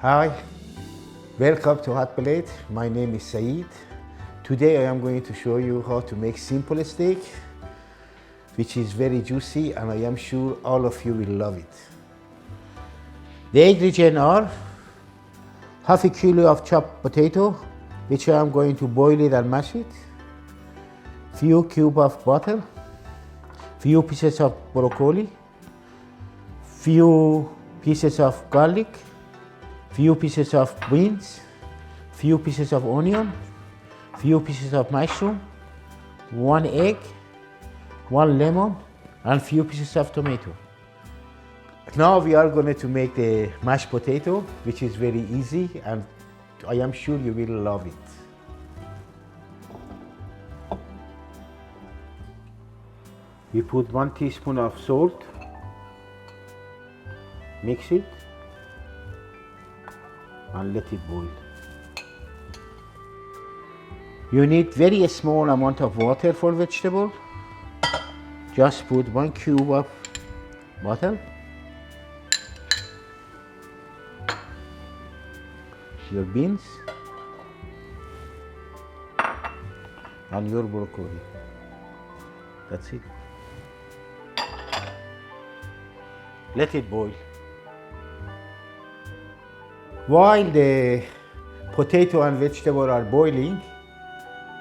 Hi, welcome to Hot Plate. My name is Saeed. Today I am going to show you how to make simple steak, which is very juicy, and I am sure all of you will love it. The ingredients are half a kilo of chopped potato, which I am going to boil it and mash it, few cubes of butter, few pieces of broccoli, few pieces of garlic, few pieces of beans, few pieces of onion, few pieces of mushroom, 1 egg, 1 lemon, and few pieces of tomato. Now we are going to make the mashed potato, which is very easy, and I am sure you will love it. We put 1 teaspoon of salt, mix it, and let it boil. You need very small amount of water for vegetable. Just put 1 cube of butter, your beans, and your broccoli. That's it. Let it boil. While the potato and vegetable are boiling,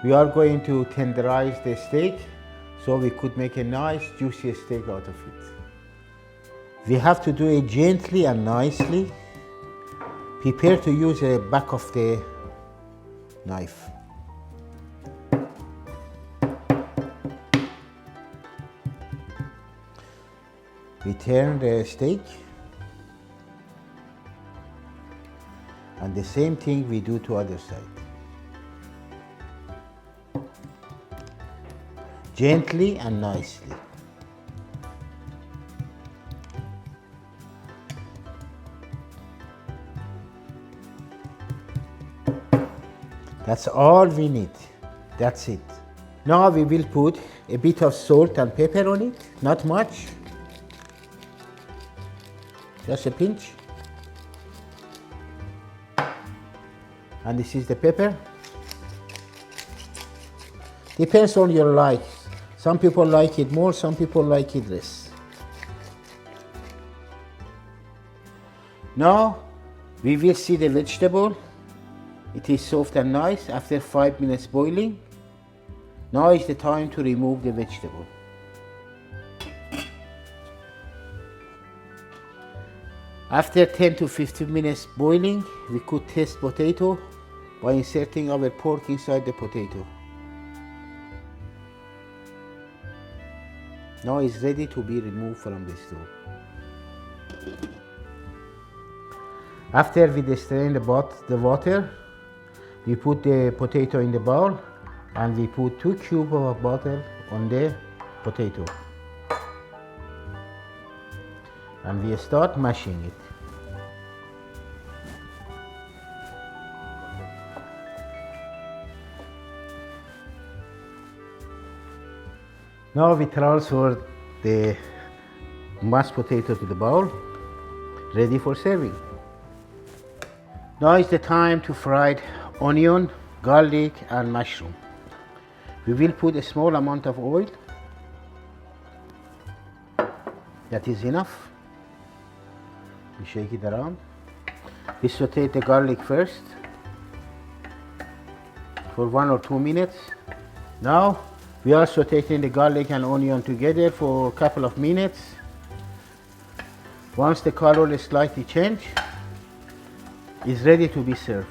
we are going to tenderize the steak so we could make a nice juicy steak out of it. We have to do it gently and nicely. Prepare to use the back of the knife. We turn the steak, and the same thing we do to other side. Gently and nicely. That's all we need. That's it. Now we will put a bit of salt and pepper on it, not much. Just a pinch. And this is the pepper. Depends on your like. Some people like it more, some people like it less. Now we will see the vegetable. It is soft and nice after 5 minutes boiling. Now is the time to remove the vegetable. After 10 to 15 minutes boiling, we could test potato by inserting our pork inside the potato. Now it's ready to be removed from the stove. After we strain the water, we put the potato in the bowl, and we put 2 cubes of butter on the potato. And we start mashing it. Now we transfer the mashed potato to the bowl, ready for serving. Now is the time to fry onion, garlic, and mushroom. We will put a small amount of oil. That is enough. We shake it around. We saute the garlic first for 1 or 2 minutes. Now we are sauteing the garlic and onion together for a couple of minutes. Once the color is slightly changed, it's ready to be served.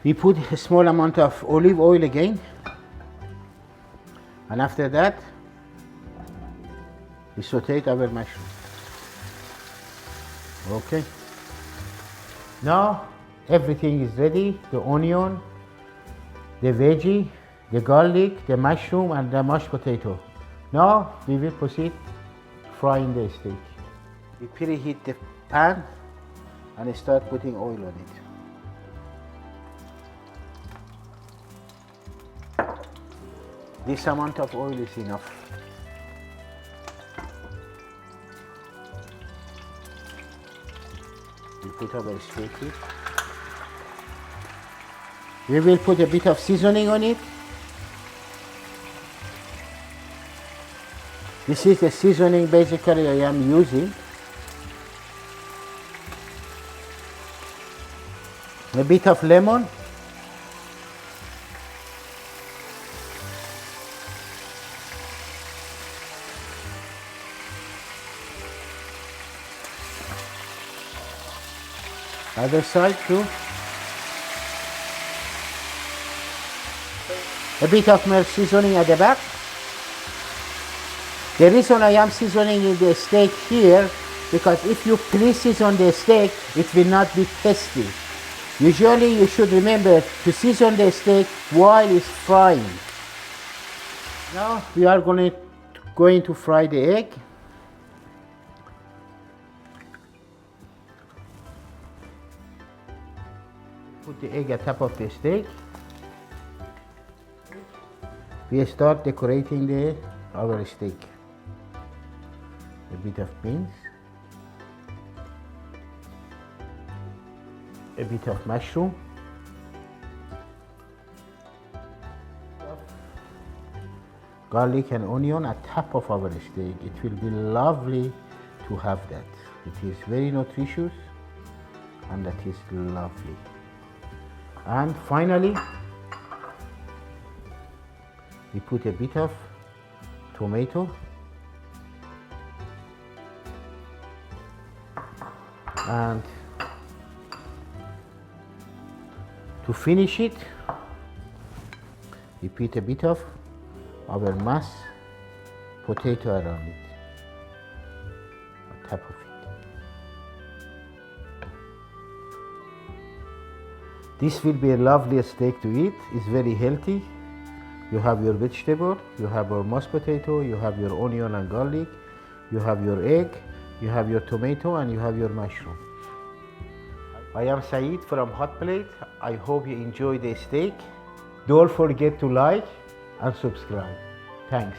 We put a small amount of olive oil again, and after that we saute our mushroom. Okay. Now everything is ready. The onion, the veggie, the garlic, the mushroom, and the mashed potato. Now we will proceed frying the steak. We preheat the pan and start putting oil on it. This amount of oil is enough. We put our steak here. We will put a bit of seasoning on it. This is the seasoning basically I am using. A bit of lemon. Other side too. A bit of more seasoning at the back. The reason I am seasoning the steak here, because if you pre-season the steak, it will not be tasty. Usually you should remember to season the steak while it's frying. Now we are going to fry the egg. Put the egg at top of the steak. We start decorating our steak. A bit of beans, a bit of mushroom, garlic and onion at top of our steak. It will be lovely to have that. It is very nutritious and that is lovely. And finally, we put a bit of tomato and to finish it, we put a bit of our mashed potato around it, on top of it. This will be a lovely steak to eat. It's very healthy. You have your vegetable, you have your mashed potato, you have your onion and garlic, you have your egg, you have your tomato, and you have your mushroom. I am Saeed from Hot Plate. I hope you enjoy the steak. Don't forget to like and subscribe. Thanks.